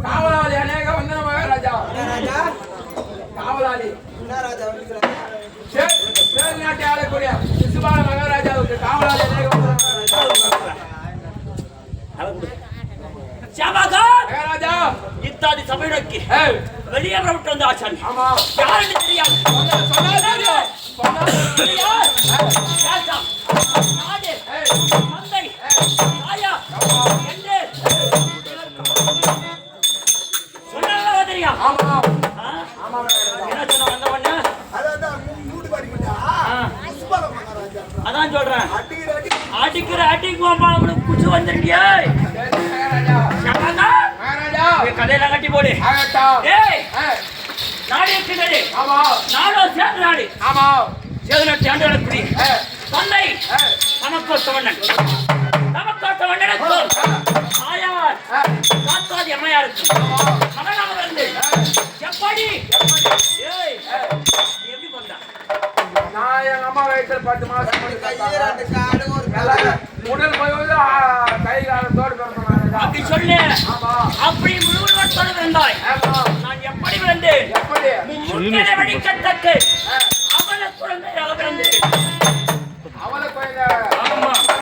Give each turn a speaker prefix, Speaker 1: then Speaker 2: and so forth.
Speaker 1: காவலாளி அநேக வந்தன மகாராஜா காவலாளி நாட்டை ஆளக்கூடிய சிசுபால மகாராஜாவுக்கு காவலாளி அநேக மகாராஜா
Speaker 2: இத்தாதி சபைக்கு வெளியே விட்டு வந்த ஆச்சாரி
Speaker 1: ஆமா
Speaker 2: யாருன்னு தெரியாது அதான் சொல்றேன் அடிக்கிற அடிக்கு குச்சி வந்துருக்கியா கதையில கட்டி போடு நாடு இருக்கிறது நாடும் சேர்ந்து நாடு சேதன சாண்டி தந்தை தமக்கோட்டவண்ணன் ஆயார் காத்தாதி அம்மையாருக்கு மகனாக வந்து எப்படி எப்படி பண்ணா
Speaker 1: நான் எங்க அம்மா வயசுல 10 மாசம் உடல் போய் கை காலத்தோடு
Speaker 2: அப்படி சொல்லு அப்படி முழுவதோடு இருந்தாய் நான் எப்படி விழுந்தேன் வடிக்கத்தக்கு அவன குழந்தையாக பிறந்தேன்